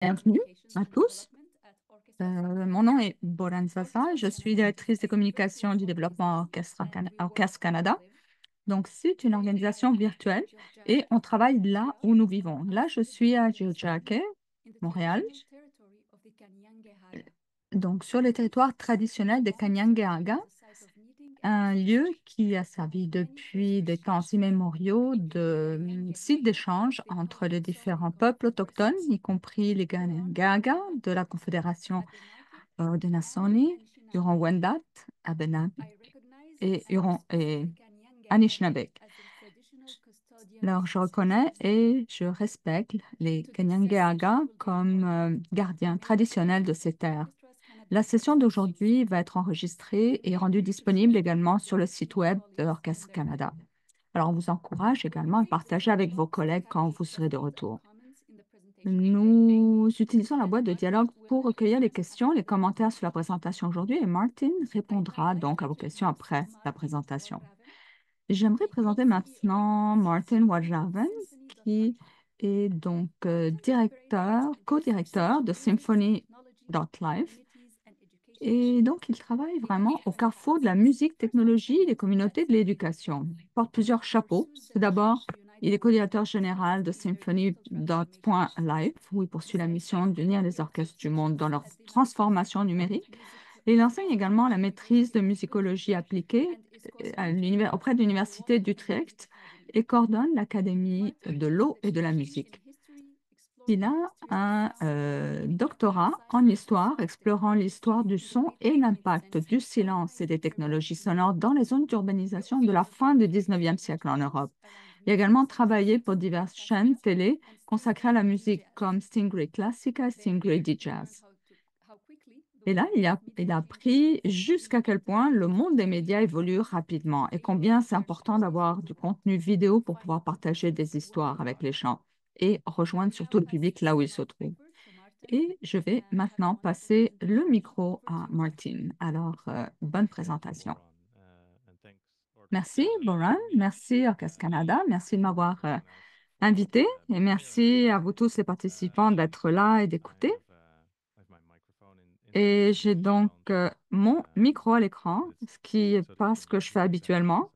Bienvenue à tous. Mon nom est Boran Zaza. Je suis directrice des communications du développement Orchestre Canada. Donc, c'est une organisation virtuelle et on travaille là où nous vivons. Là, je suis à Tiohtià:ke, Montréal, donc sur le territoire traditionnel des Kanien'kehá:ka, un lieu qui a servi depuis des temps immémoriaux de site d'échange entre les différents peuples autochtones, y compris les Kanien'kehá:ka de la Confédération Haudenosaunee, Huron-Wendat, Abenaki et Huron et Anishinaabe. Alors, je reconnais et je respecte les Kanien'kehá:ka comme gardiens traditionnels de ces terres. La session d'aujourd'hui va être enregistrée et rendue disponible également sur le site web de l'Orchestre Canada. Alors, on vous encourage également à partager avec vos collègues quand vous serez de retour. Nous utilisons la boîte de dialogue pour recueillir les questions, les commentaires sur la présentation aujourd'hui et Martin répondra donc à vos questions après la présentation. J'aimerais présenter maintenant Martin Wajraven, qui est donc directeur, co-directeur de Symphony.live. Et donc, il travaille vraiment au carrefour de la musique, technologie et des communautés de l'éducation. Il porte plusieurs chapeaux. Tout d'abord, il est co-directeur général de Symphony.live, où il poursuit la mission d'unir les orchestres du monde dans leur transformation numérique. Et il enseigne également la maîtrise de musicologie appliquée auprès de l'Université d'Utrecht et coordonne l'Académie de l'eau et de la musique. Il a un doctorat en histoire, explorant l'histoire du son et l'impact du silence et des technologies sonores dans les zones d'urbanisation de la fin du 19e siècle en Europe. Il a également travaillé pour diverses chaînes télé consacrées à la musique comme Stingray Classica, Stingray Jazz. Et là, il a appris jusqu'à quel point le monde des médias évolue rapidement et combien c'est important d'avoir du contenu vidéo pour pouvoir partager des histoires avec les gens et rejoindre surtout le public là où il se trouve. Et je vais maintenant passer le micro à Martine. Alors, bonne présentation. Merci, Boran. Merci, Orchestre Canada. Merci de m'avoir invité et merci à vous tous les participants d'être là et d'écouter. Et j'ai donc mon micro à l'écran, ce qui n'est pas ce que je fais habituellement,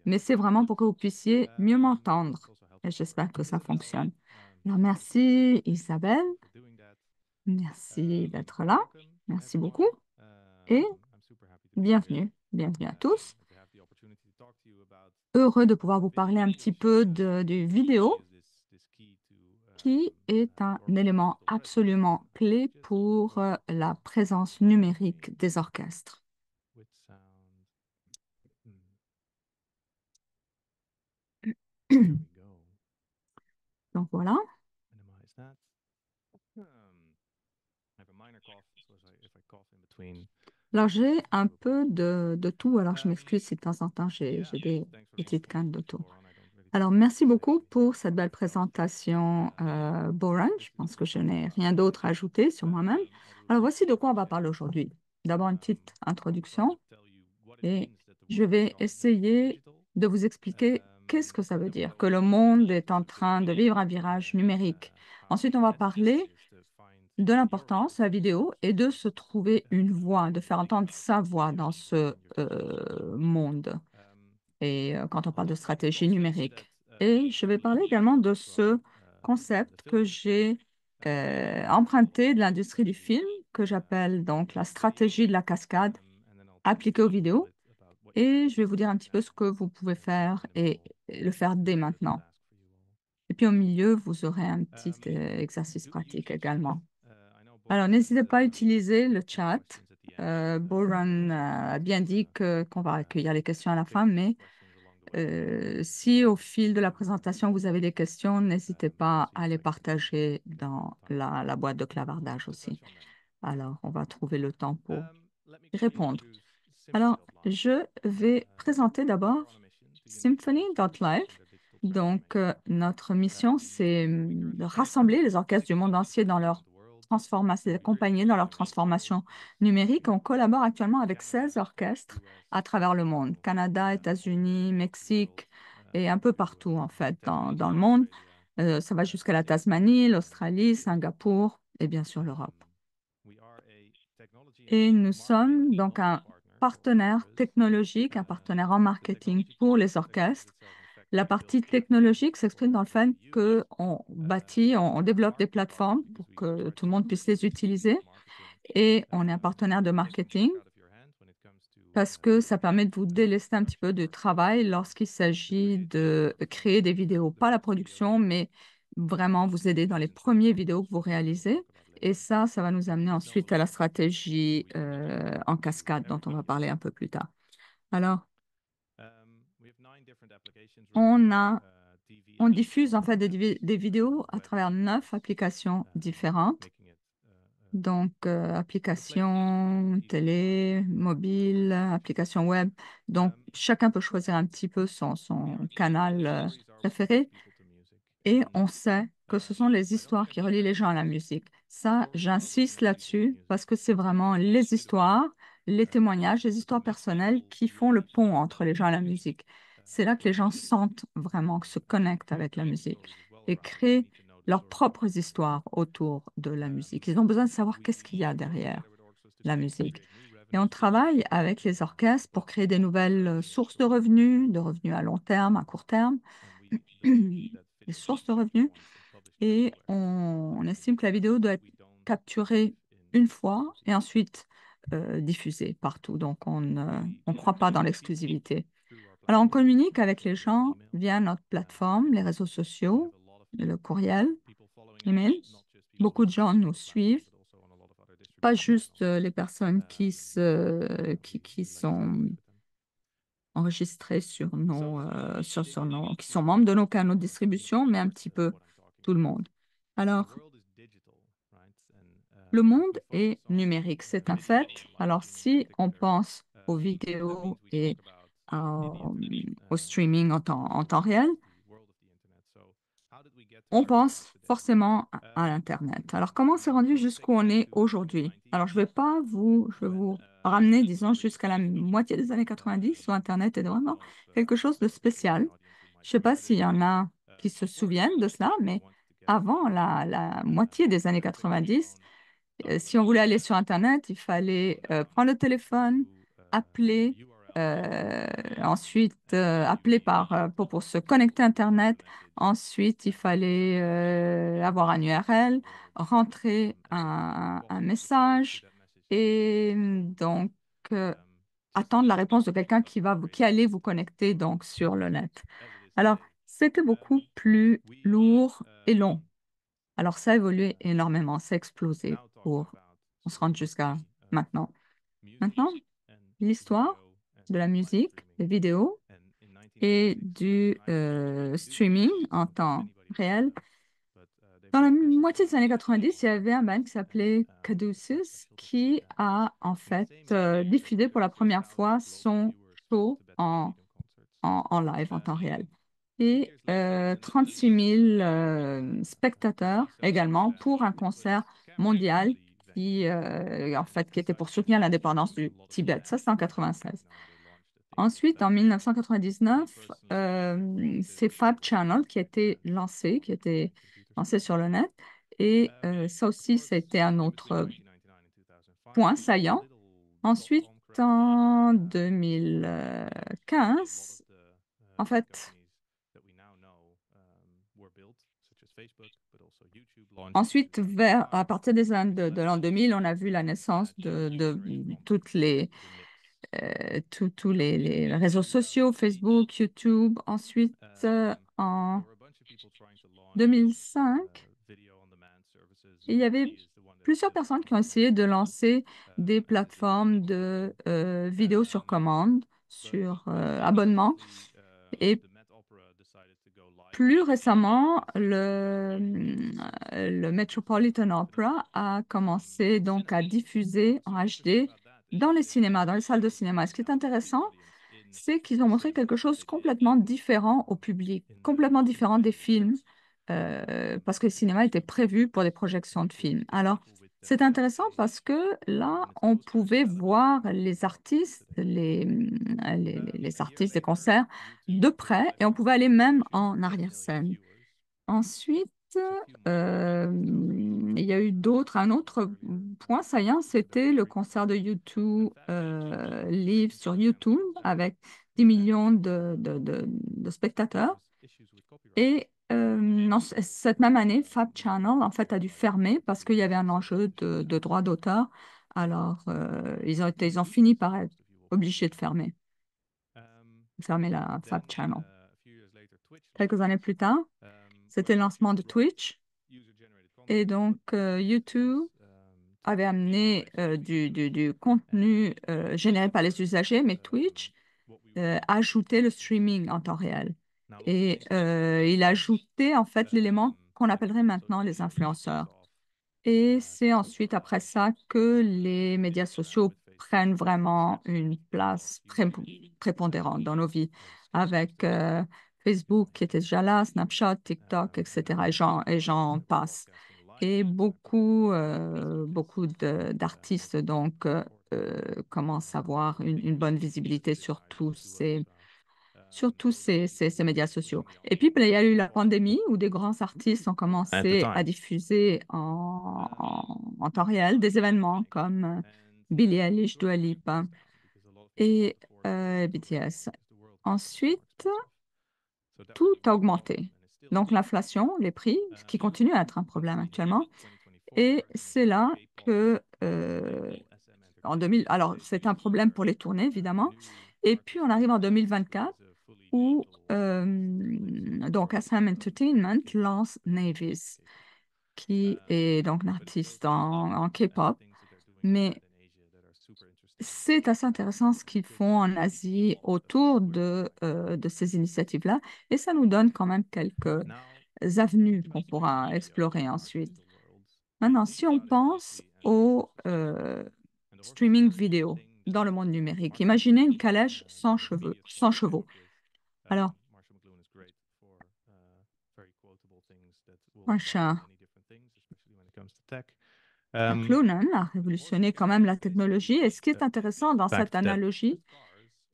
mais c'est vraiment pour que vous puissiez mieux m'entendre. Et j'espère que ça fonctionne. Alors, merci Isabelle, merci d'être là, merci beaucoup et bienvenue, bienvenue à tous. Heureux de pouvoir vous parler un petit peu du vidéo qui est un élément absolument clé pour la présence numérique des orchestres. Donc voilà. Alors j'ai un peu de tout, alors je m'excuse si de temps en temps j'ai des petites cannes de tout. Alors merci beaucoup pour cette belle présentation, Boran. Je pense que je n'ai rien d'autre à ajouter sur moi-même. Alors voici de quoi on va parler aujourd'hui. D'abord une petite introduction et je vais essayer de vous expliquer qu'est-ce que ça veut dire, que le monde est en train de vivre un virage numérique. Ensuite, on va parler de l'importance de la vidéo et de se trouver une voix, de faire entendre sa voix dans ce monde. Et quand on parle de stratégie numérique. Et je vais parler également de ce concept que j'ai emprunté de l'industrie du film, que j'appelle donc la stratégie de la cascade appliquée aux vidéos. Et je vais vous dire un petit peu ce que vous pouvez faire et le faire dès maintenant. Et puis au milieu, vous aurez un petit exercice pratique également. Alors, n'hésitez pas à utiliser le chat. Boran a bien dit qu'on va accueillir les questions à la fin, mais si au fil de la présentation, vous avez des questions, n'hésitez pas à les partager dans la boîte de clavardage aussi. Alors, on va trouver le temps pour y répondre. Alors, je vais présenter d'abord Symphony.live. Donc, notre mission, c'est de rassembler les orchestres du monde entier dans leur transformation, les accompagner dans leur transformation numérique. On collabore actuellement avec 16 orchestres à travers le monde, Canada, États-Unis, Mexique et un peu partout, en fait, dans le monde. Ça va jusqu'à la Tasmanie, l'Australie, Singapour et bien sûr l'Europe. Et nous sommes donc un partenaire technologique, un partenaire en marketing pour les orchestres. La partie technologique s'exprime dans le fait qu'on bâtit, on développe des plateformes pour que tout le monde puisse les utiliser. Et on est un partenaire de marketing parce que ça permet de vous délester un petit peu de travail lorsqu'il s'agit de créer des vidéos. Pas la production, mais vraiment vous aider dans les premières vidéos que vous réalisez. Et ça va nous amener ensuite à la stratégie en cascade dont on va parler un peu plus tard. Alors, on a, on diffuse en fait des vidéos à travers 9 applications différentes. Donc, application télé, mobile, application web. Donc, chacun peut choisir un petit peu son canal préféré. Et on sait que ce sont les histoires qui relient les gens à la musique. Ça, j'insiste là-dessus parce que c'est vraiment les histoires, les témoignages, les histoires personnelles qui font le pont entre les gens et la musique. C'est là que les gens sentent vraiment, que se connectent avec la musique et créent leurs propres histoires autour de la musique. Ils ont besoin de savoir qu'est-ce qu'il y a derrière la musique. Et on travaille avec les orchestres pour créer des nouvelles sources de revenus à long terme, à court terme, des sources de revenus. Et on estime que la vidéo doit être capturée une fois et ensuite diffusée partout. Donc, on ne croit pas dans l'exclusivité. Alors, on communique avec les gens via notre plateforme, les réseaux sociaux, le courriel, email. Beaucoup de gens nous suivent, pas juste les personnes qui sont enregistrées qui sont membres de nos canaux de distribution, mais un petit peu tout le monde. Alors, le monde est numérique, c'est un fait. Alors, si on pense aux vidéos et au streaming en temps réel, on pense forcément à l'Internet. Alors, comment c'est rendu jusqu'où on est aujourd'hui? Alors, je vais vous ramener, disons, jusqu'à la moitié des années 90 où Internet est vraiment quelque chose de spécial. Je ne sais pas s'il y en a qui se souviennent de cela, mais avant la moitié des années 90, si on voulait aller sur Internet, il fallait prendre le téléphone, appeler, ensuite appeler pour se connecter à Internet. Ensuite, il fallait avoir un URL, rentrer un message et donc attendre la réponse de quelqu'un qui allait vous connecter donc sur le net. Alors, c'était beaucoup plus lourd et long. Alors, ça a évolué énormément, ça a explosé pour on se rend jusqu'à maintenant. Maintenant, l'histoire de la musique, des vidéos et du streaming en temps réel. Dans la moitié des années 90, il y avait un band qui s'appelait Caduceus qui a en fait diffusé pour la première fois son show en live, en temps réel. Et 36 000 spectateurs également pour un concert mondial en fait, qui était pour soutenir l'indépendance du Tibet. Ça, c'est en 96. Ensuite, en 1999, c'est Fab Channel qui a été lancé sur le net. Et ça aussi, c'était un autre point saillant. Ensuite, en 2015, en fait, ensuite, à partir de l'an 2000, on a vu la naissance de tous les réseaux sociaux, Facebook, YouTube. Ensuite, en 2005, il y avait plusieurs personnes qui ont essayé de lancer des plateformes de vidéos sur commande, sur abonnement. Et plus récemment, le Metropolitan Opera a commencé donc à diffuser en HD dans les cinémas, dans les salles de cinéma. Ce qui est intéressant, c'est qu'ils ont montré quelque chose complètement différent au public, complètement différent des films, parce que le cinéma était prévu pour des projections de films. Alors, c'est intéressant parce que là, on pouvait voir les artistes, les artistes des concerts de près et on pouvait aller même en arrière-scène. Ensuite, euh, il y a eu un autre point saillant, c'était le concert de U2 live sur YouTube avec 10 millions de spectateurs. Et cette même année, Fab Channel, en fait, a dû fermer parce qu'il y avait un enjeu de droit d'auteur. Alors, ils ont fini par être obligés de fermer la Fab Channel. Quelques années plus tard, c'était le lancement de Twitch. Et donc, YouTube avait amené du contenu généré par les usagers, mais Twitch ajoutait le streaming en temps réel. Et il ajoutait en fait l'élément qu'on appellerait maintenant les influenceurs. Et c'est ensuite après ça que les médias sociaux prennent vraiment une place prépondérante dans nos vies, avec Facebook qui était déjà là, Snapchat, TikTok, etc. Et j'en passe. Et beaucoup d'artistes donc commencent à avoir une bonne visibilité sur tous ces médias sociaux. Et puis, ben, il y a eu la pandémie où des grands artistes ont commencé à diffuser en temps réel des événements comme Billie Eilish, Dua Lipa et BTS. Ensuite, tout a augmenté. Donc, l'inflation, les prix, ce qui continue à être un problème actuellement. Et c'est là que, en 2000, alors c'est un problème pour les tournées, évidemment. Et puis, on arrive en 2024 où donc SM Entertainment lance Navis, qui est donc un artiste en K-pop. Mais c'est assez intéressant ce qu'ils font en Asie autour de ces initiatives-là. Et ça nous donne quand même quelques avenues qu'on pourra explorer ensuite. Maintenant, si on pense au streaming vidéo dans le monde numérique, imaginez une calèche sans chevaux. Alors, Marsha McLuhan a révolutionné quand même la technologie. Et ce qui est intéressant dans cette analogie,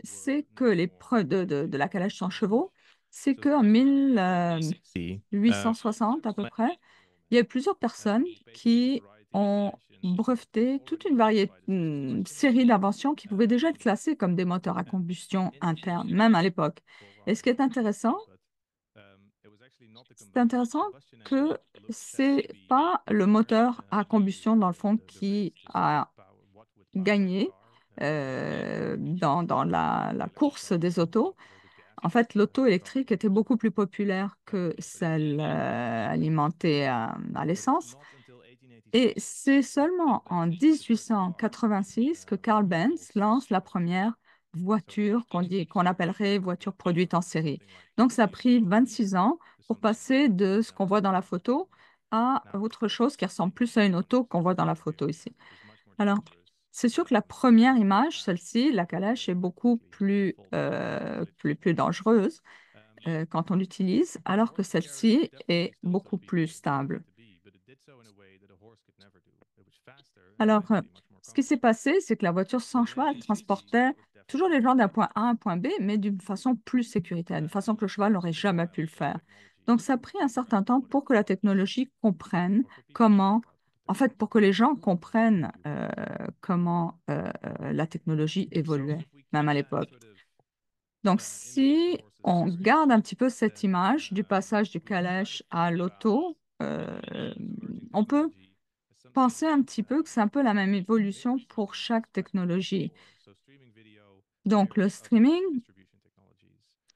c'est que les preuves de la calèche sans chevaux, c'est qu'en 1860 à peu près, il y a eu plusieurs personnes qui ont breveté toute série d'inventions qui pouvaient déjà être classées comme des moteurs à combustion interne, même à l'époque. Et ce qui est intéressant, c'est intéressant que c'est pas le moteur à combustion, dans le fond, qui a gagné dans la course des autos. En fait, l'auto électrique était beaucoup plus populaire que celle alimentée à l'essence. Et c'est seulement en 1886 que Carl Benz lance la première voiture qu'on appellerait voiture produite en série. Donc, ça a pris 26 ans pour passer de ce qu'on voit dans la photo à autre chose qui ressemble plus à une auto qu'on voit dans la photo ici. Alors, c'est sûr que la première image, celle-ci, la calèche, est beaucoup plus dangereuse quand on l'utilise, alors que celle-ci est beaucoup plus stable. Alors, ce qui s'est passé, c'est que la voiture sans cheval transportait toujours les gens d'un point A à un point B, mais d'une façon plus sécuritaire, d'une façon que le cheval n'aurait jamais pu le faire. Donc, ça a pris un certain temps pour que la technologie comprenne comment, en fait, pour que les gens comprennent comment la technologie évoluait, même à l'époque. Donc, si on garde un petit peu cette image du passage du calèche à l'auto, on peut penser un petit peu que c'est un peu la même évolution pour chaque technologie. Donc, le streaming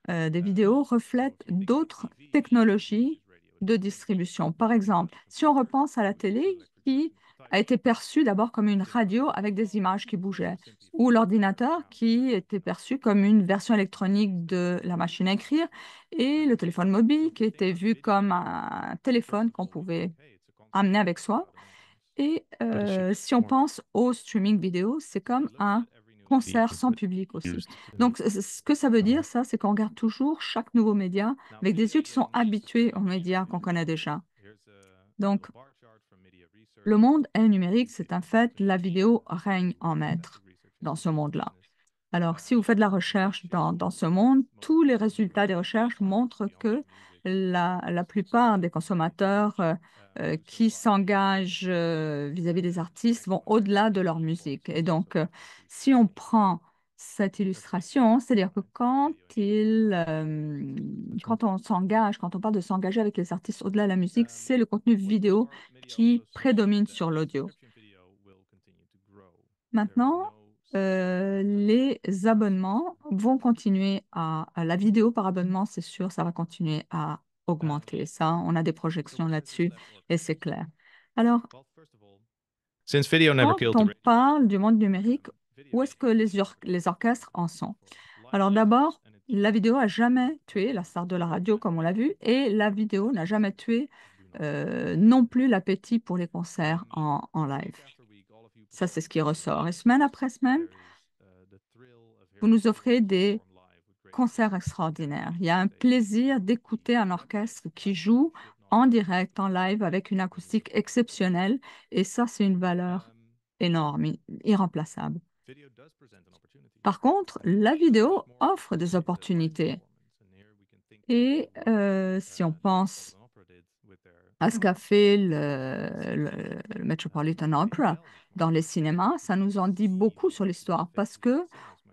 des vidéos reflète d'autres technologies de distribution. Par exemple, si on repense à la télé qui a été perçue d'abord comme une radio avec des images qui bougeaient, ou l'ordinateur qui était perçu comme une version électronique de la machine à écrire, et le téléphone mobile qui était vu comme un téléphone qu'on pouvait amener avec soi. Et si on pense au streaming vidéo, c'est comme un concert sans public aussi. Donc, ce que ça veut dire, ça, c'est qu'on regarde toujours chaque nouveau média avec des yeux qui sont habitués aux médias qu'on connaît déjà. Donc, le monde est numérique, c'est un fait. La vidéo règne en maître dans ce monde-là. Alors, si vous faites de la recherche dans ce monde, tous les résultats des recherches montrent que la plupart des consommateurs qui s'engagent vis-à-vis des artistes vont au-delà de leur musique. Et donc, si on prend cette illustration, c'est-à-dire que quand on s'engage, quand on parle de s'engager avec les artistes au-delà de la musique, c'est le contenu vidéo qui prédomine sur l'audio. Maintenant, les abonnements vont continuer la vidéo par abonnement, c'est sûr, ça va continuer à augmenter. Ça, on a des projections là-dessus et c'est clair. Alors, Since video never quand killed the on radio, parle du monde numérique, où est-ce que les orchestres en sont? Alors d'abord, la vidéo a jamais tué la star de la radio, comme on l'a vu, et la vidéo n'a jamais tué non plus l'appétit pour les concerts en live. Ça, c'est ce qui ressort. Et semaine après semaine, vous nous offrez des concerts extraordinaires. Il y a un plaisir d'écouter un orchestre qui joue en direct, en live, avec une acoustique exceptionnelle. Et ça, c'est une valeur énorme, irremplaçable. Par contre, la vidéo offre des opportunités. Et si on pense à ce qu'a fait le Metropolitan Opera dans les cinémas, ça nous en dit beaucoup sur l'histoire parce que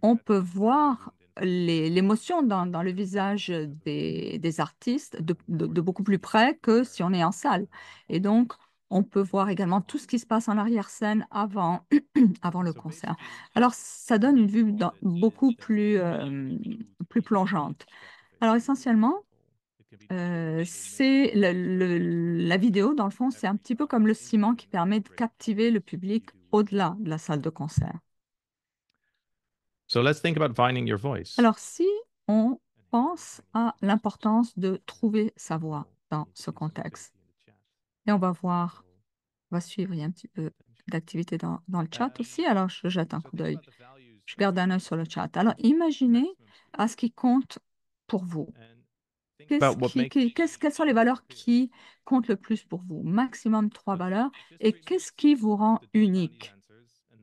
on peut voir l'émotion dans le visage des artistes de beaucoup plus près que si on est en salle. Et donc, on peut voir également tout ce qui se passe en arrière-scène avant le concert. Alors, ça donne une vue beaucoup plus plongeante. Alors, essentiellement, la vidéo, dans le fond, c'est un petit peu comme le ciment qui permet de captiver le public au-delà de la salle de concert. so let's think about finding your voice. Alors, si on pense à l'importance de trouver sa voix dans ce contexte, et on va suivre, il y a un petit peu d'activité dans le chat aussi, alors je jette un coup d'œil. Je garde un œil sur le chat. Alors, imaginez à ce qui compte pour vous. About what makes Quelles sont les valeurs qui comptent le plus pour vous? Maximum trois valeurs. Et qu'est-ce qui vous rend unique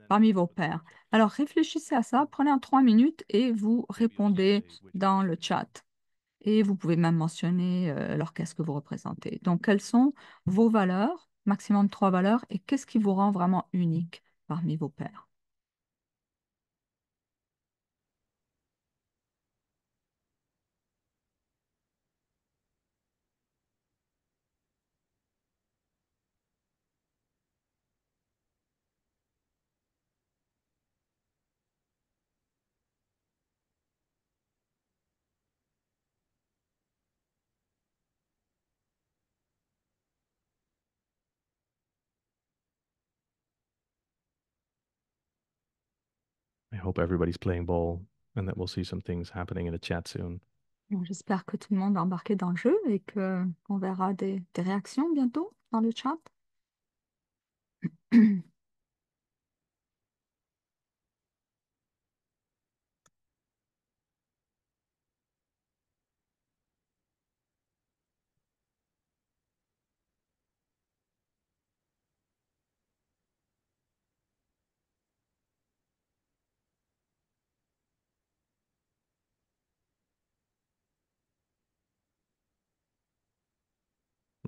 parmi vos pairs? Alors réfléchissez à ça, prenez un 3 minutes et vous répondez dans le chat. Et vous pouvez même mentionner l'orchestre que vous représentez. Donc, quelles sont vos valeurs? Maximum trois valeurs. Et qu'est-ce qui vous rend vraiment unique parmi vos pairs? I hope everybody's playing ball and that we'll see some things happening in the chat soon. Bon, j'espère que tout le monde a embarqué dans le jeu et que on verra des réactions bientôt dans le chat.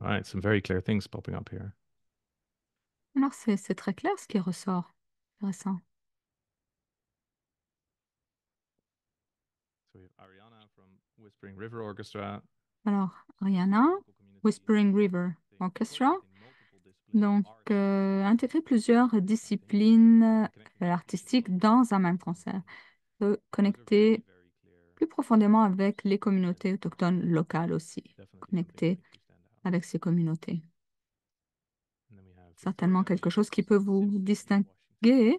All right, some very clear things popping up here. Alors, c'est très clair ce qui ressort. Intéressant. So we have Ariana from Whispering River Orchestra. Alors, Rihanna, Whispering River Orchestra. Donc, intégrer plusieurs disciplines artistiques dans un même concert peut connecter plus profondément avec les communautés autochtones locales aussi. Connecter avec ces communautés. Certainement quelque chose qui peut vous distinguer. Puis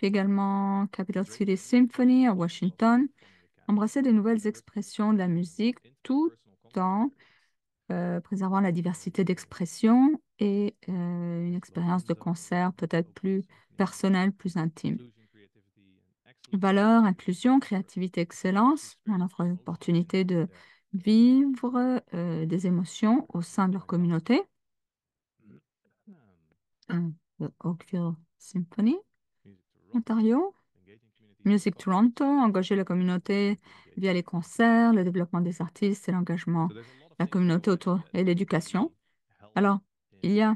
également Capital City Symphony à Washington. Embrasser de nouvelles expressions de la musique tout en préservant la diversité d'expression et une expérience de concert peut-être plus personnelle, plus intime. Valeur, inclusion, créativité, excellence. On offre l'opportunité de vivre des émotions au sein de leur communauté. Le Oakville Symphony, Ontario. Music Toronto, engager la communauté via les concerts, le développement des artistes et l'engagement de la communauté autour et l'éducation. Alors, il y a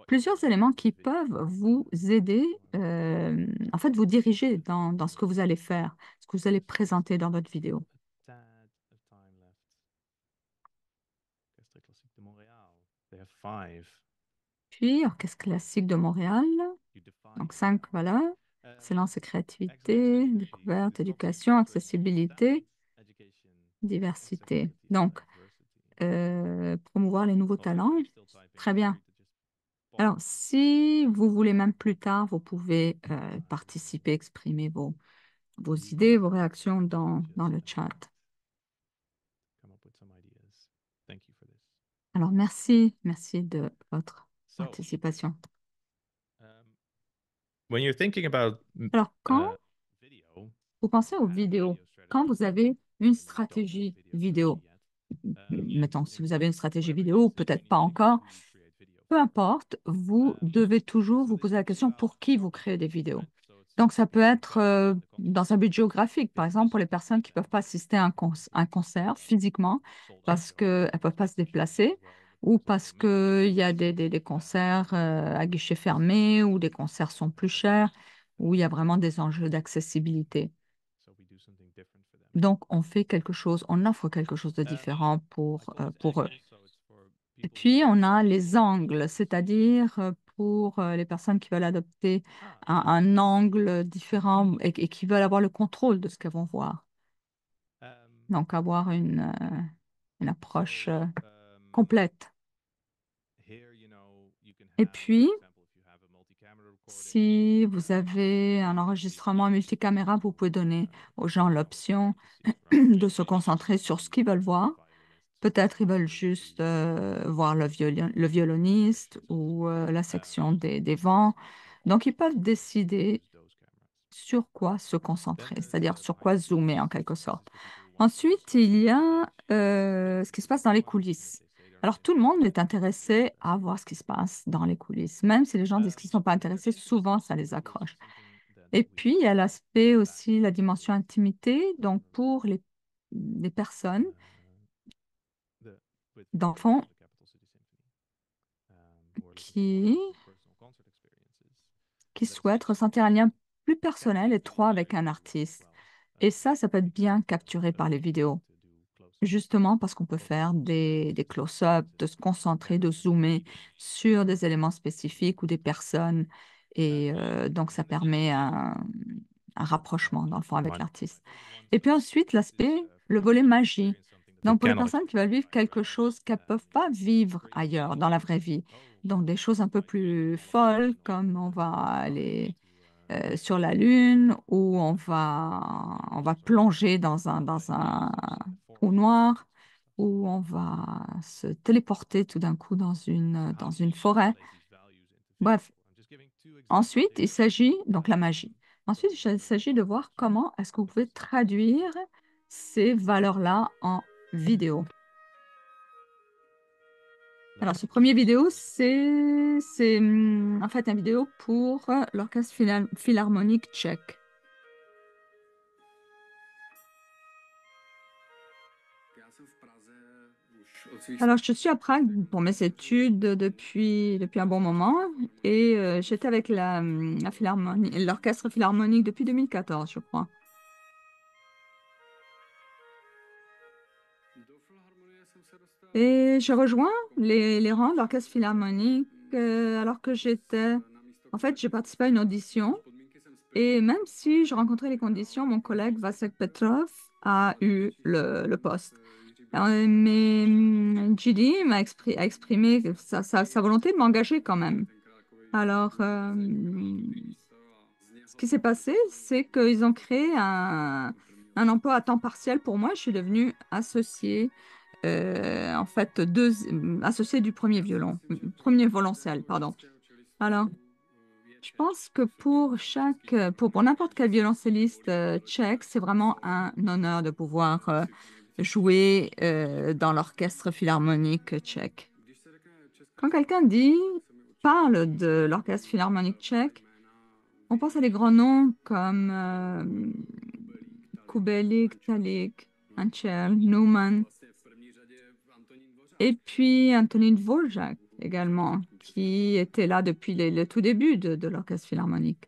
plusieurs éléments qui peuvent vous aider, en fait, vous diriger dans ce que vous allez faire, ce que vous allez présenter dans votre vidéo. Puis, Orchestre classique de Montréal, donc 5, voilà. Excellence et créativité, découverte, éducation, accessibilité, diversité. Donc, promouvoir les nouveaux talents. Très bien. Alors, si vous voulez même plus tard, vous pouvez participer, exprimer vos idées, vos réactions dans le chat. Alors, merci de votre participation. When you're thinking about Alors, quand uh, vous pensez aux vidéos, quand vous avez une stratégie vidéo, mettons, si vous avez une stratégie vidéo, ou peut-être pas encore, peu importe, vous devez toujours vous poser la question pour qui vous créez des vidéos. Donc, ça peut être dans un but géographique, par exemple, pour les personnes qui ne peuvent pas assister à un concert physiquement parce qu'elles ne peuvent pas se déplacer ou parce qu'il y a des concerts à guichet fermé ou des concerts sont plus chers, où il y a vraiment des enjeux d'accessibilité. Donc, on fait quelque chose, on offre quelque chose de différent pour eux. Et puis, on a les angles, c'est-à-dire pour les personnes qui veulent adopter un angle différent et qui veulent avoir le contrôle de ce qu'elles vont voir. Donc, avoir une approche complète. Et puis, si vous avez un enregistrement multicaméra, vous pouvez donner aux gens l'option de se concentrer sur ce qu'ils veulent voir. Peut-être ils veulent juste voir le violoniste ou la section des vents. Donc, ils peuvent décider sur quoi se concentrer, c'est-à-dire sur quoi zoomer en quelque sorte. Ensuite, il y a ce qui se passe dans les coulisses. Alors, tout le monde est intéressé à voir ce qui se passe dans les coulisses. Même si les gens disent qu'ils ne sont pas intéressés, souvent, ça les accroche. Et puis, il y a l'aspect aussi, la dimension intimité. Donc, pour les personnes, d'enfants qui, qui souhaitent ressentir un lien plus personnel, étroit avec un artiste. Et ça peut être bien capturé par les vidéos, justement parce qu'on peut faire des close-ups, de se concentrer, de zoomer sur des éléments spécifiques ou des personnes. Et donc, ça permet un rapprochement, dans le fond, avec l'artiste. Et puis ensuite, le volet magie. Donc, pour les personnes qui veulent vivre quelque chose qu'elles ne peuvent pas vivre ailleurs, dans la vraie vie. Donc, des choses un peu plus folles, comme on va aller sur la Lune, où on va plonger dans un trou noir, où on va se téléporter tout d'un coup dans une forêt. Bref, ensuite, il s'agit, donc la magie. Ensuite, il s'agit de voir comment est-ce que vous pouvez traduire ces valeurs-là en vidéo. Alors, ce premier vidéo, c'est en fait une vidéo pour l'Orchestre Philharmonique tchèque. Alors, je suis à Prague pour mes études depuis un bon moment et j'étais avec la philharmonie, l'Orchestre Philharmonique depuis 2014, je crois. Et je rejoins les rangs de l'Orchestre Philharmonique alors que j'étais... En fait, j'ai participé à une audition et même si je rencontrais les conditions, mon collègue Vasek Petrov a eu le poste. Mais GD a exprimé sa volonté de m'engager quand même. Alors, ce qui s'est passé, c'est qu'ils ont créé un emploi à temps partiel pour moi. Je suis devenue associée, en fait, associée du premier violon, premier violoncelle, pardon. Alors, je pense que pour n'importe quel violoncelliste tchèque, c'est vraiment un honneur de pouvoir jouer dans l'orchestre philharmonique tchèque. Quand quelqu'un parle de l'orchestre philharmonique tchèque, On pense à des grands noms comme Kubelik, Talik, Anchel, Newman, et puis Antonin Dvorak également, qui était là depuis le tout début de l'Orchestre philharmonique.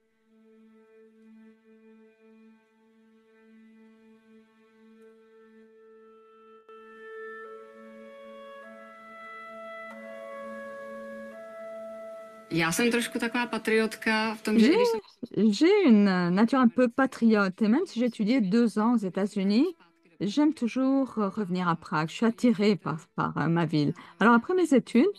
Já jsem trošku taková patriotka v tom, že J'ai i když jsem j'ai une nature un peu patriote et même si j'ai étudié 2 ans aux États-Unis, j'aime toujours revenir à Prague. Je suis attirée par ma ville. Alors après mes études,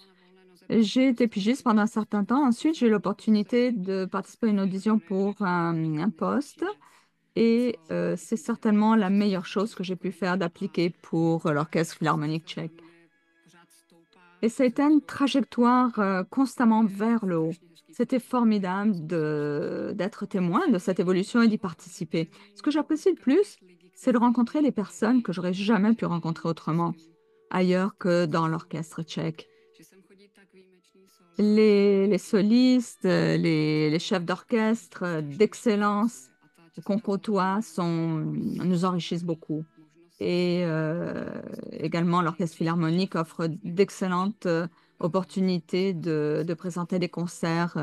j'ai été pigiste pendant un certain temps. Ensuite, j'ai eu l'opportunité de participer à une audition pour un poste et c'est certainement la meilleure chose que j'ai pu faire d'appliquer pour l'Orchestre philharmonique tchèque. Et ça a été une trajectoire constamment vers le haut. C'était formidable d'être témoin de cette évolution et d'y participer. Ce que j'apprécie le plus, c'est de rencontrer les personnes que j'aurais jamais pu rencontrer autrement, ailleurs que dans l'orchestre tchèque. Les solistes, les chefs d'orchestre d'excellence qu'on côtoie nous enrichissent beaucoup. Et également, l'Orchestre philharmonique offre d'excellentes opportunités de présenter des concerts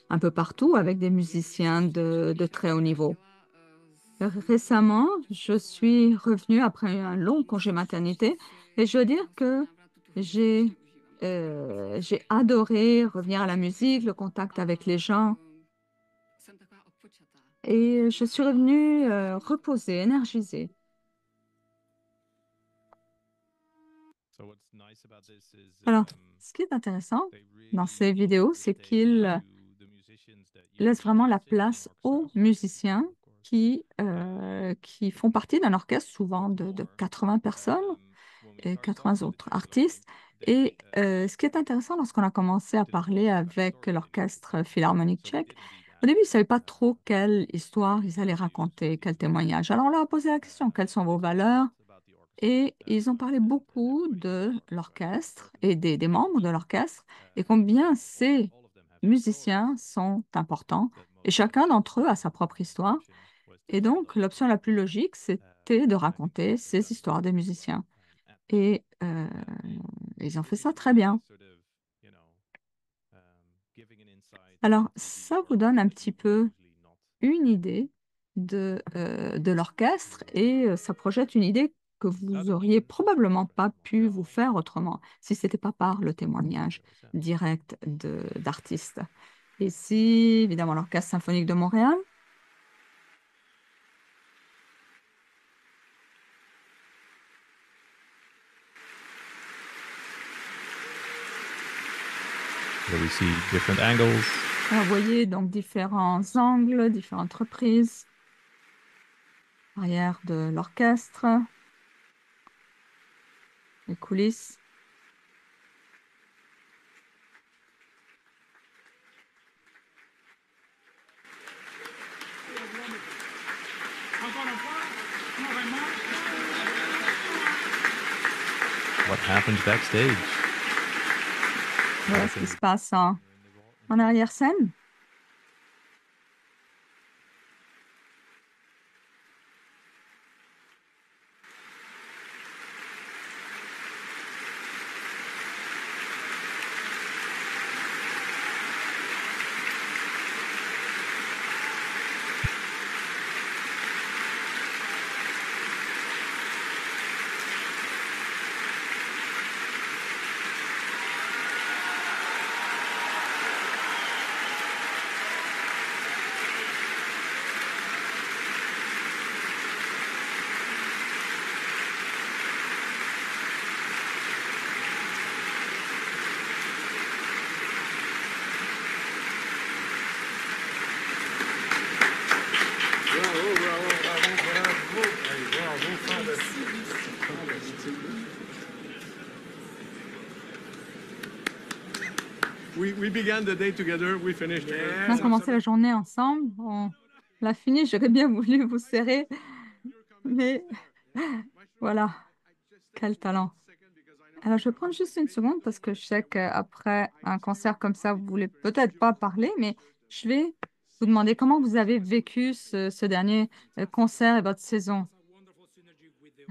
un peu partout avec des musiciens de très haut niveau. Récemment, je suis revenue après un long congé maternité et je dois dire que j'ai j'ai adoré revenir à la musique, le contact avec les gens et je suis revenue reposée, énergisée. Alors, ce qui est intéressant dans ces vidéos, c'est qu'ils laissent vraiment la place aux musiciens qui font partie d'un orchestre, souvent de 80 personnes et 80 autres artistes. Et ce qui est intéressant, lorsqu'on a commencé à parler avec l'Orchestre philharmonique tchèque, au début, ils ne savaient pas trop quelle histoire ils allaient raconter, quel témoignage. Alors, on leur a posé la question, quelles sont vos valeurs? Et ils ont parlé beaucoup de l'orchestre et des membres de l'orchestre et combien ces musiciens sont importants. Et chacun d'entre eux a sa propre histoire. Et donc, l'option la plus logique, c'était de raconter ces histoires des musiciens. Et ils ont fait ça très bien. Alors, ça vous donne un petit peu une idée de l'orchestre et ça projette une idée que vous auriez probablement pas pu vous faire autrement si ce n'était pas par le témoignage direct d'artistes. Ici, évidemment, l'Orchestre symphonique de Montréal. Where we see different angles. Vous voyez donc différents angles, différentes reprises. Arrière de l'orchestre, les coulisses. What happens backstage? Voilà ce qui se passe en arrière-scène. We began the day together, we finished. On a commencé la journée ensemble, on l'a fini, j'aurais bien voulu vous serrer, mais voilà, quel talent. Alors, je vais prendre juste une seconde parce que je sais qu'après un concert comme ça, vous voulez peut-être pas parler, mais je vais vous demander comment vous avez vécu ce dernier concert et votre saison.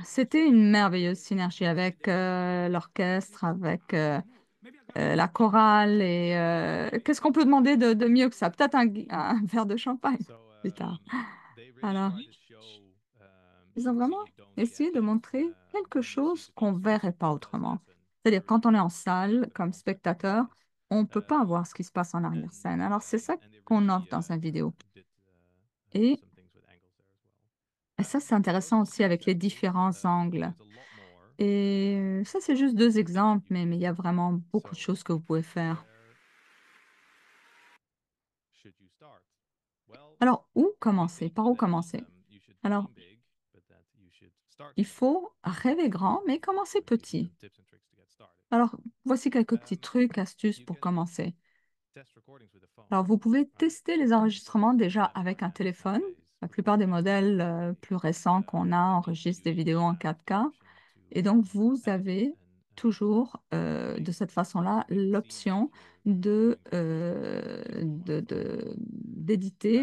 C'était une merveilleuse synergie avec l'orchestre, avec la chorale et qu'est-ce qu'on peut demander de mieux que ça? Peut-être un verre de champagne plus tard. Alors, ils ont vraiment essayé de montrer quelque chose qu'on ne verrait pas autrement. C'est-à-dire, quand on est en salle comme spectateur, on ne peut pas voir ce qui se passe en arrière-scène. Alors, c'est ça qu'on offre dans une vidéo. Et, et ça, c'est intéressant aussi avec les différents angles. Et ça, c'est juste deux exemples, mais il y a vraiment beaucoup de choses que vous pouvez faire. Alors, où commencer? Par où commencer? Alors, il faut rêver grand, mais commencer petit. Alors, voici quelques petits trucs, astuces pour commencer. Alors, vous pouvez tester les enregistrements déjà avec un téléphone. La plupart des modèles plus récents qu'on a enregistrent des vidéos en 4K. Et donc, vous avez toujours, de cette façon-là, l'option d'éditer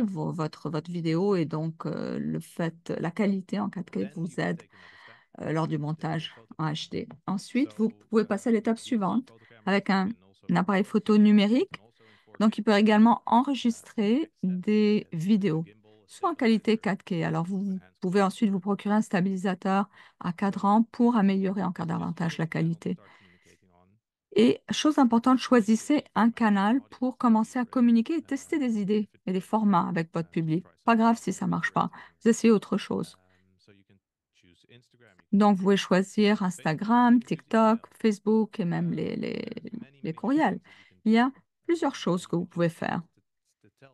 votre vidéo et donc la qualité en 4K vous aide lors du montage en HD. Ensuite, vous pouvez passer à l'étape suivante avec un appareil photo numérique. Donc, il peut également enregistrer des vidéos, soit en qualité 4K. Alors, vous pouvez ensuite vous procurer un stabilisateur à cadran pour améliorer encore davantage la qualité. Et chose importante, choisissez un canal pour commencer à communiquer et tester des idées et des formats avec votre public. Pas grave si ça ne marche pas. Vous essayez autre chose. Donc, vous pouvez choisir Instagram, TikTok, Facebook et même les courriels. Il y a plusieurs choses que vous pouvez faire.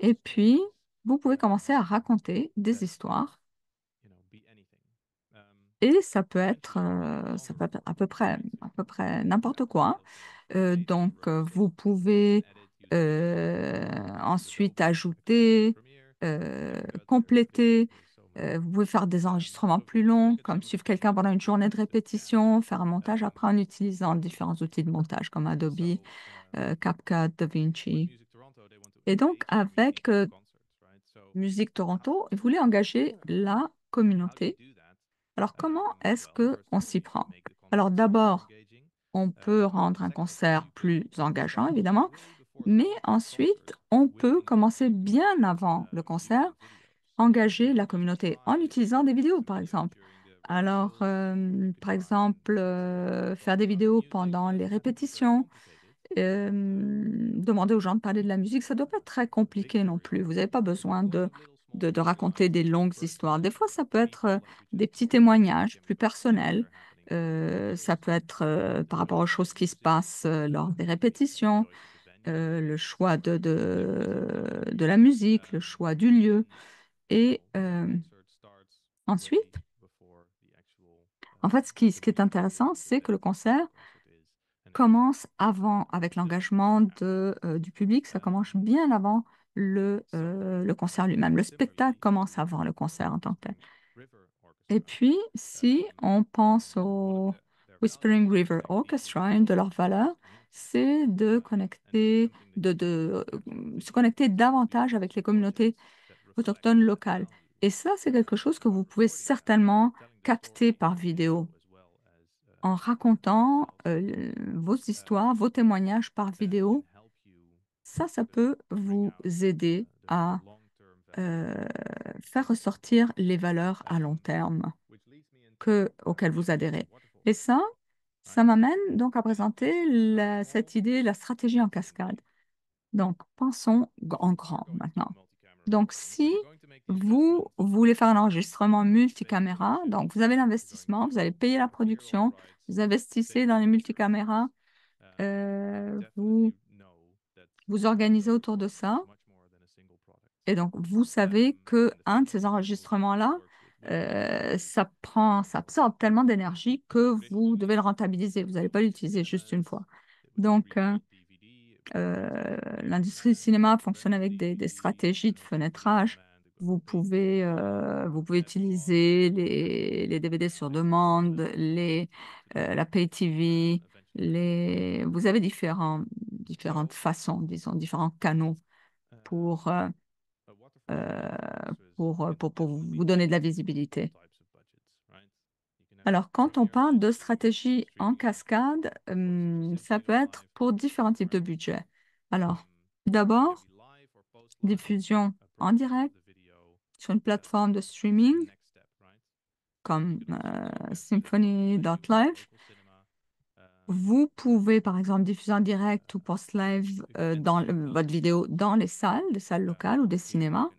Et puis, vous pouvez commencer à raconter des histoires. Et ça peut être à peu près n'importe quoi. Donc, vous pouvez ensuite ajouter, compléter. Vous pouvez faire des enregistrements plus longs, comme suivre quelqu'un pendant une journée de répétition, faire un montage après en utilisant différents outils de montage comme Adobe, CapCut, DaVinci. Et donc, avec Musique Toronto, ils voulaient engager la communauté. Alors, comment est-ce qu'on s'y prend? Alors, d'abord, on peut rendre un concert plus engageant, évidemment, mais ensuite, on peut commencer bien avant le concert, engager la communauté en utilisant des vidéos, par exemple. Alors, par exemple, faire des vidéos pendant les répétitions, demander aux gens de parler de la musique, ça ne doit pas être très compliqué non plus. Vous n'avez pas besoin de raconter des longues histoires. Des fois, ça peut être des petits témoignages plus personnels. Ça peut être par rapport aux choses qui se passent lors des répétitions, le choix de la musique, le choix du lieu. Et ensuite, en fait, ce qui est intéressant, c'est que le concert commence avant, avec l'engagement du public, ça commence bien avant le concert lui-même. Le spectacle commence avant le concert en tant que tel. Et puis, si on pense au Whispering River Orchestra, une de leurs valeurs, c'est de se connecter davantage avec les communautés autochtones locales. Et ça, c'est quelque chose que vous pouvez certainement capter par vidéo en racontant vos histoires, vos témoignages par vidéo. Ça peut vous aider à euh, faire ressortir les valeurs à long terme auxquelles vous adhérez. Et ça m'amène donc à présenter cette idée, la stratégie en cascade. Donc, pensons en grand maintenant. Donc, si vous voulez faire un enregistrement multicaméra, donc vous avez l'investissement, vous allez payer la production, vous investissez dans les multicaméras, vous organisez autour de ça. Et donc, vous savez que un de ces enregistrements-là, ça absorbe tellement d'énergie que vous devez le rentabiliser. Vous n'allez pas l'utiliser juste une fois. Donc, l'industrie du cinéma fonctionne avec des stratégies de fenêtrage. Vous pouvez utiliser les DVD sur demande, la Pay TV, vous avez différentes façons, disons, différents canaux pour pour vous donner de la visibilité. Alors, quand on parle de stratégie en cascade, ça peut être pour différents types de budgets. Alors, d'abord, diffusion en direct sur une plateforme de streaming comme Symphony.live. Vous pouvez, par exemple, diffuser en direct ou post-live votre vidéo dans les salles locales ou des cinémas.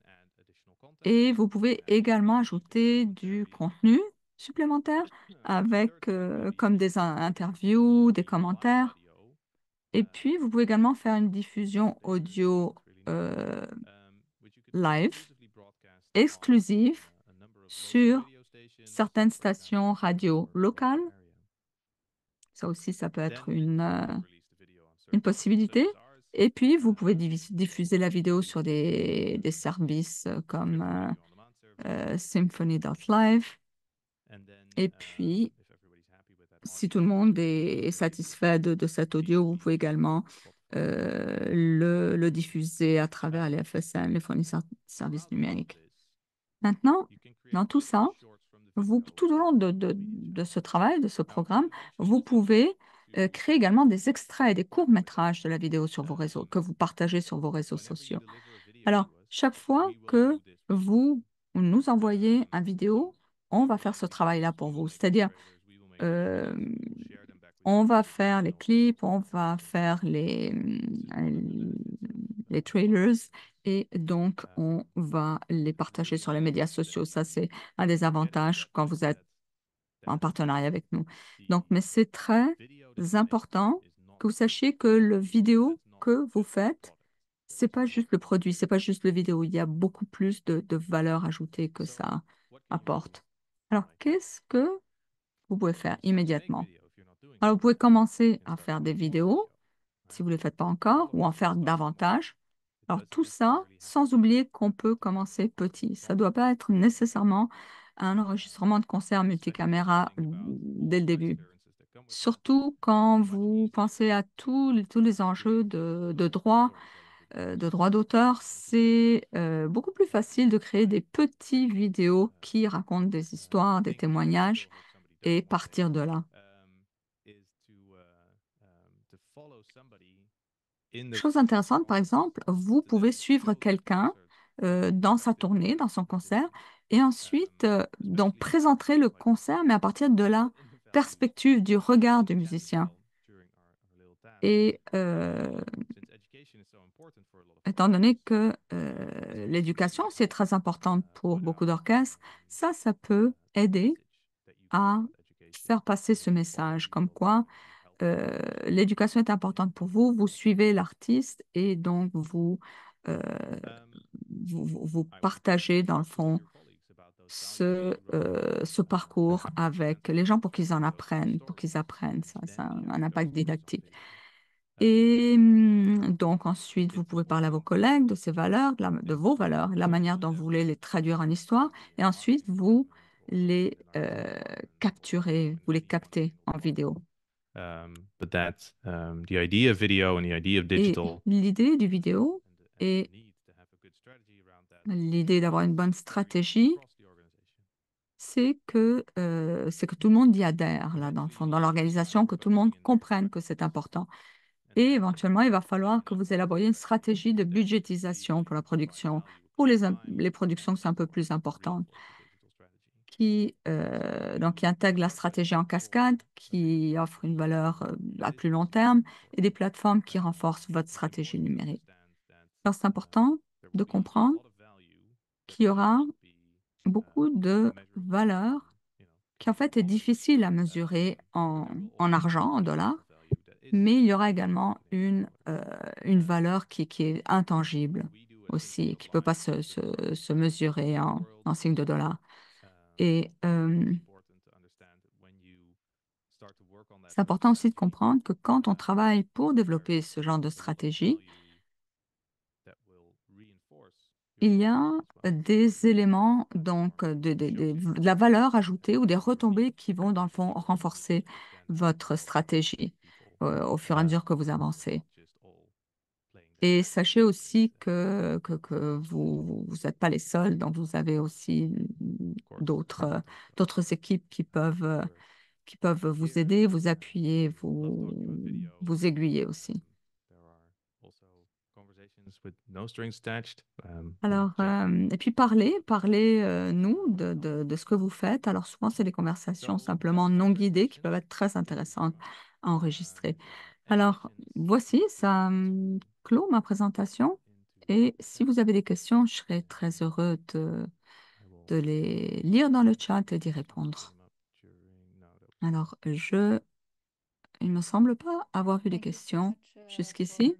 Et vous pouvez également ajouter du contenu supplémentaire avec comme des interviews, des commentaires. Et puis, vous pouvez également faire une diffusion audio euh, live, exclusive, sur certaines stations radio locales. Ça aussi, ça peut être une possibilité. Et puis, vous pouvez diffuser la vidéo sur des services comme Symphony.live. Et puis, si tout le monde est satisfait de cet audio, vous pouvez également le diffuser à travers les FSN, les fournisseurs de services numériques. Maintenant, dans tout ça, tout au long de ce travail, de ce programme, vous pouvez créer également des extraits et des courts-métrages de la vidéo sur vos réseaux, que vous partagez sur vos réseaux sociaux. Alors, chaque fois que vous nous envoyez une vidéo, on va faire ce travail-là pour vous. C'est-à-dire, euh, on va faire les clips, on va faire les trailers et donc on va les partager sur les médias sociaux. Ça, c'est un des avantages quand vous êtes en partenariat avec nous. Donc, mais c'est très important que vous sachiez que le vidéo que vous faites, c'est pas juste le produit, c'est pas juste le vidéo. Il y a beaucoup plus de valeur ajoutée que ça apporte. Alors, qu'est-ce que vous pouvez faire immédiatement? Alors, vous pouvez commencer à faire des vidéos si vous ne les faites pas encore, ou en faire davantage. Alors, tout ça, sans oublier qu'on peut commencer petit. Ça ne doit pas être nécessairement un enregistrement de concert multicaméra dès le début. Surtout quand vous pensez à tous les enjeux de droit d'auteur, c'est beaucoup plus facile de créer des petites vidéos qui racontent des histoires, des témoignages et partir de là. Chose intéressante, par exemple, vous pouvez suivre quelqu'un dans sa tournée, dans son concert, et ensuite donc présenter le concert, mais à partir de la perspective du regard du musicien. Et étant donné que l'éducation, c'est très importante pour beaucoup d'orchestres, ça peut aider à faire passer ce message, comme quoi l'éducation est importante pour vous, vous suivez l'artiste et donc euh, vous partagez dans le fond ce parcours avec les gens pour qu'ils en apprennent, pour qu'ils apprennent. Ça a un impact didactique. Et donc ensuite, vous pouvez parler à vos collègues de ces valeurs, de vos valeurs, la manière dont vous voulez les traduire en histoire, et ensuite vous les capturez, vous les captez en vidéo. But that the idea of video and the idea of Et digital l'idée du vidéo et l'idée d'avoir une bonne stratégie, c'est que tout le monde y adhère, là, dans le fond, dans l'organisation, que tout le monde comprenne que c'est important. Et éventuellement, il va falloir que vous élaboriez une stratégie de budgétisation pour la production, pour les productions qui sont un peu plus importantes, donc, qui intègrent la stratégie en cascade, qui offre une valeur à plus long terme, et des plateformes qui renforcent votre stratégie numérique. Alors, c'est important de comprendre qu'il y aura beaucoup de valeur qui, en fait, est difficile à mesurer en argent, en dollars, mais il y aura également une valeur qui est intangible aussi, qui ne peut pas se mesurer en signes de dollars. Et c'est important aussi de comprendre que quand on travaille pour développer ce genre de stratégie, il y a des éléments, donc de la valeur ajoutée ou des retombées qui vont, dans le fond, renforcer votre stratégie au fur et à mesure que vous avancez. Et sachez aussi que vous n'êtes pas les seuls, donc vous avez aussi d'autres équipes qui peuvent vous aider, vous appuyer, vous aiguiller aussi. Alors, et puis parlez nous de ce que vous faites. Alors souvent, c'est des conversations simplement non guidées qui peuvent être très intéressantes à enregistrer. Alors, voici, ça clôt ma présentation. Et si vous avez des questions, je serai très heureux de les lire dans le chat et d'y répondre. Alors, il me semble pas avoir vu des questions jusqu'ici.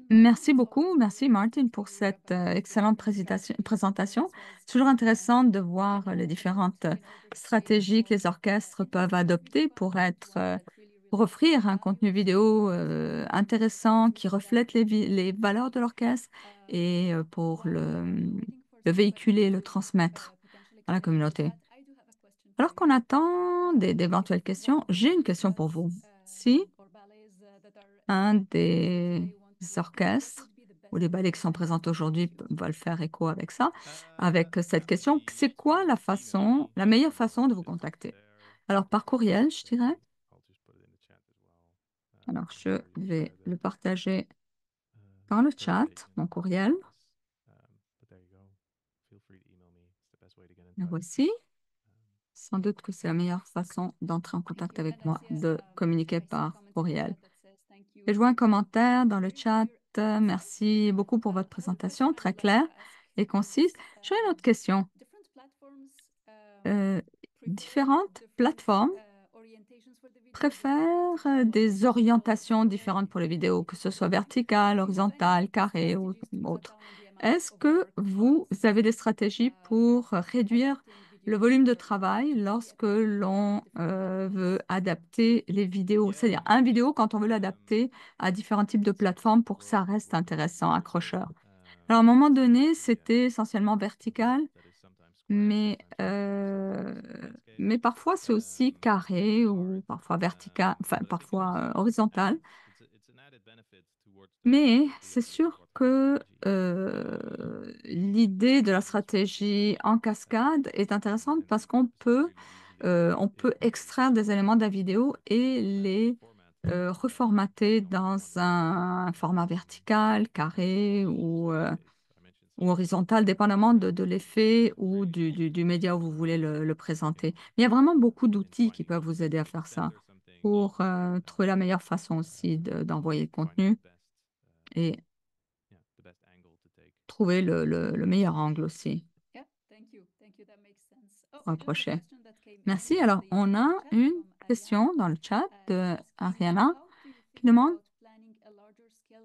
Merci beaucoup, merci Martin pour cette excellente présentation. C'est toujours intéressant de voir les différentes stratégies que les orchestres peuvent adopter pour offrir un contenu vidéo intéressant qui reflète les valeurs de l'orchestre et pour le véhiculer, le transmettre à la communauté. Alors qu'on attend d'éventuelles questions, j'ai une question pour vous. Si un des orchestres ou les ballets qui sont présents aujourd'hui veulent faire écho avec ça, avec cette question, c'est quoi la meilleure façon de vous contacter? Alors, par courriel, je dirais. Alors, je vais le partager dans le chat, mon courriel. Le voici. Sans doute que c'est la meilleure façon d'entrer en contact avec moi, de communiquer par courriel. Et je vois un commentaire dans le chat. Merci beaucoup pour votre présentation, très claire et concise. J'aurais une autre question. Euh, Différentes plateformes préfèrent des orientations différentes pour les vidéos, que ce soit verticale, horizontale, carré ou autre. Est-ce que vous avez des stratégies pour réduire le volume de travail lorsque l'on veut adapter les vidéos? C'est-à-dire, un vidéo, quand on veut l'adapter à différents types de plateformes pour que ça reste intéressant, accrocheur. Alors, à un moment donné, c'était essentiellement vertical, mais, euh, mais parfois c'est aussi carré ou parfois vertical, enfin parfois horizontal. Mais c'est sûr que l'idée de la stratégie en cascade est intéressante parce on peut extraire des éléments de la vidéo et les reformater dans un format vertical, carré ou horizontal, dépendamment de l'effet ou du média où vous voulez le présenter. Il y a vraiment beaucoup d'outils qui peuvent vous aider à faire ça pour trouver la meilleure façon aussi d'envoyer le contenu et trouver le meilleur angle aussi pour approcher. Merci. Alors, on a une question dans le chat de Ariana qui demande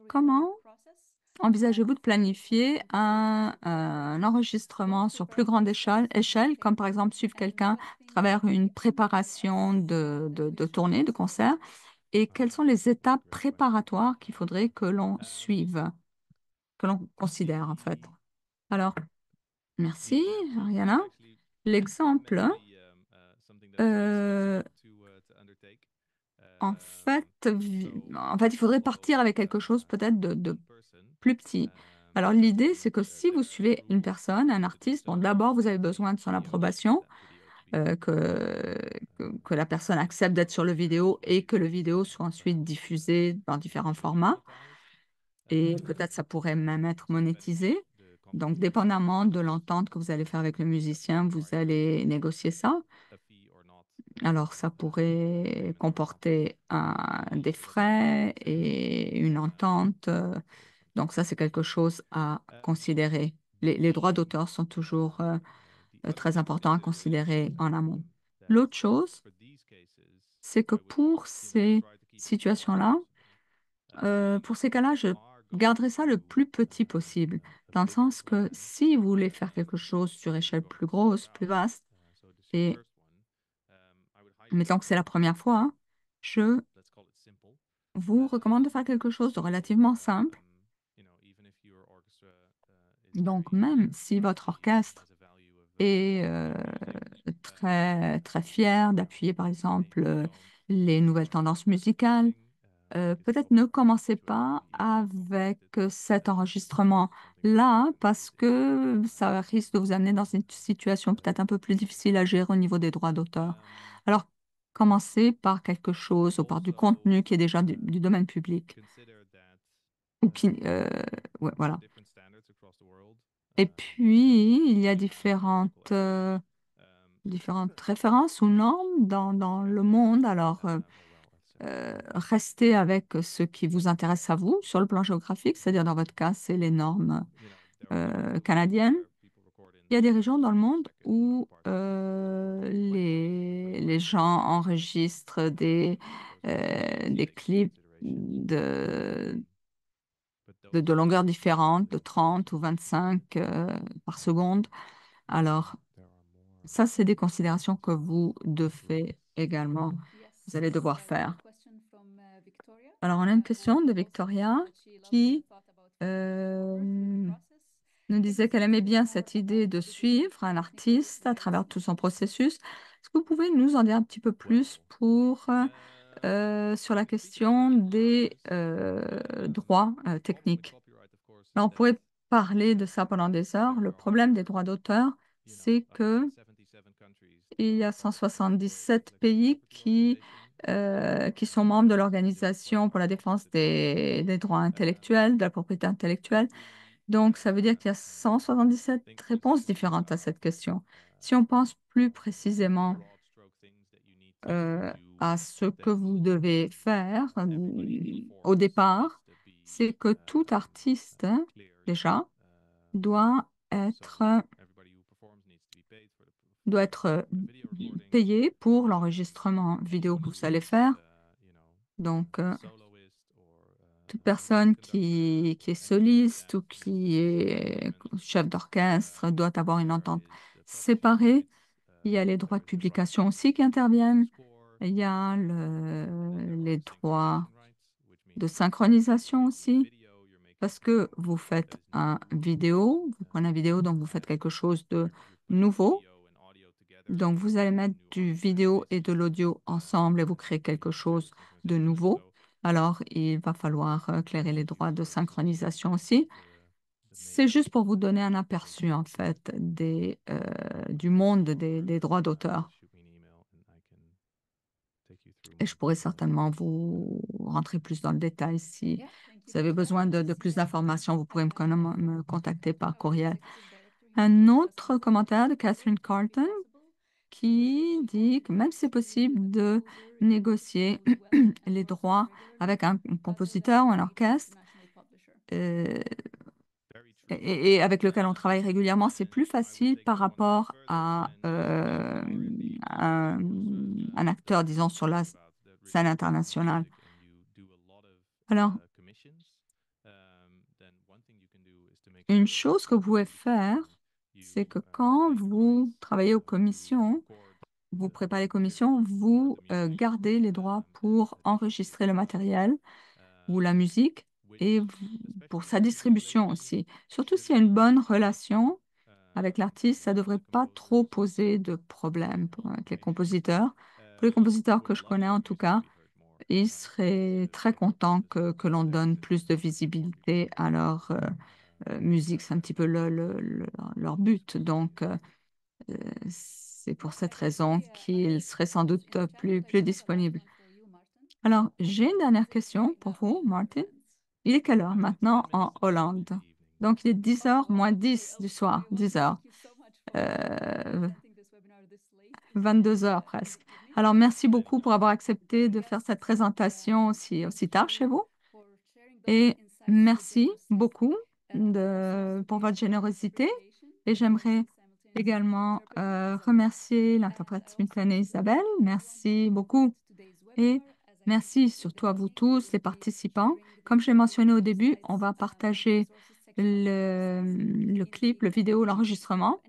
comment envisagez-vous de planifier un enregistrement sur plus grande échelle, comme par exemple suivre quelqu'un à travers une préparation de tournée, de concert, et quelles sont les étapes préparatoires qu'il faudrait que l'on suive, que l'on considère en fait? Alors, merci, Ariana. L'exemple, euh, en fait, il faudrait partir avec quelque chose peut-être de plus petit. Alors, l'idée, c'est que si vous suivez une personne, un artiste, bon, d'abord, vous avez besoin de son approbation, que la personne accepte d'être sur le vidéo et que le vidéo soit ensuite diffusé dans différents formats. Et peut-être ça pourrait même être monétisé. Donc, dépendamment de l'entente que vous allez faire avec le musicien, vous allez négocier ça. Alors, ça pourrait comporter des frais et une entente. Donc, ça, c'est quelque chose à considérer. Les droits d'auteur sont toujours très importants à considérer en amont. L'autre chose, c'est que pour ces situations-là, pour ces cas-là, je garderai ça le plus petit possible, dans le sens que si vous voulez faire quelque chose sur échelle plus grosse, plus vaste, et mettons que c'est la première fois, hein, je vous recommande de faire quelque chose de relativement simple. Donc, même si votre orchestre est très, très fier d'appuyer, par exemple, les nouvelles tendances musicales, peut-être ne commencez pas avec cet enregistrement-là parce que ça risque de vous amener dans une situation peut-être un peu plus difficile à gérer au niveau des droits d'auteur. Alors, commencez par quelque chose ou par du contenu qui est déjà du domaine public. Ou qui, ouais, voilà. Et puis, il y a différentes références ou normes dans le monde. Alors, restez avec ce qui vous intéresse à vous sur le plan géographique, c'est-à-dire dans votre cas, c'est les normes canadiennes. Il y a des régions dans le monde où les gens enregistrent des clips de longueurs différentes, de 30 ou 25 par seconde. Alors, ça, c'est des considérations que vous devez également, vous allez devoir faire. Alors, on a une question de Victoria qui euh, nous disait qu'elle aimait bien cette idée de suivre un artiste à travers tout son processus. Est-ce que vous pouvez nous en dire un petit peu plus sur la question des droits techniques? Alors, on pourrait parler de ça pendant des heures. Le problème des droits d'auteur, c'est que il y a 177 pays qui sont membres de l'Organisation pour la défense des droits intellectuels, de la propriété intellectuelle. Donc, ça veut dire qu'il y a 177 réponses différentes à cette question. Si on pense plus précisément à ce que vous devez faire au départ, c'est que tout artiste, déjà, doit être payé pour l'enregistrement vidéo que vous allez faire. Donc, toute personne qui est soliste ou qui est chef d'orchestre doit avoir une entente séparée. Il y a les droits de publication aussi qui interviennent. Il y a les droits de synchronisation aussi, parce que vous faites un vidéo, vous prenez une vidéo, donc vous faites quelque chose de nouveau. Donc, vous allez mettre du vidéo et de l'audio ensemble et vous créez quelque chose de nouveau. Alors, il va falloir clairer les droits de synchronisation aussi. C'est juste pour vous donner un aperçu, en fait, du monde des droits d'auteur. Et je pourrais certainement vous rentrer plus dans le détail si vous avez besoin de plus d'informations. Vous pourrez me contacter par courriel. Un autre commentaire de Catherine Carlton qui dit que même si c'est possible de négocier les droits avec un compositeur ou un orchestre euh, et avec lequel on travaille régulièrement, c'est plus facile par rapport à un acteur, disons, sur la scène internationale. Alors, une chose que vous pouvez faire, c'est que quand vous travaillez aux commissions, vous préparez les commissions, vous gardez les droits pour enregistrer le matériel ou la musique et pour sa distribution aussi. Surtout s'il y a une bonne relation avec l'artiste, ça ne devrait pas trop poser de problème avec les compositeurs. Pour les compositeurs que je connais en tout cas, ils seraient très contents que l'on donne plus de visibilité à leur musique. C'est un petit peu leur but. Donc, c'est pour cette raison qu'ils seraient sans doute plus disponibles. Alors, j'ai une dernière question pour vous, Martin. Il est quelle heure maintenant en Hollande? Donc, il est 10h moins 10 du soir, 10h. 22 heures presque. Alors, merci beaucoup pour avoir accepté de faire cette présentation aussi tard chez vous. Et merci beaucoup pour votre générosité. Et j'aimerais également remercier l'interprète simultanée Isabelle. Merci beaucoup. Et merci surtout à vous tous, les participants. Comme je l'ai mentionné au début, on va partager le clip, le vidéo, l'enregistrement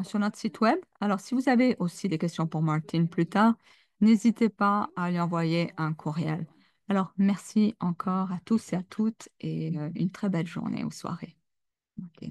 sur notre site web. Alors, si vous avez aussi des questions pour Martin plus tard, n'hésitez pas à lui envoyer un courriel. Alors, merci encore à tous et à toutes et une très belle journée ou soirée. Ok.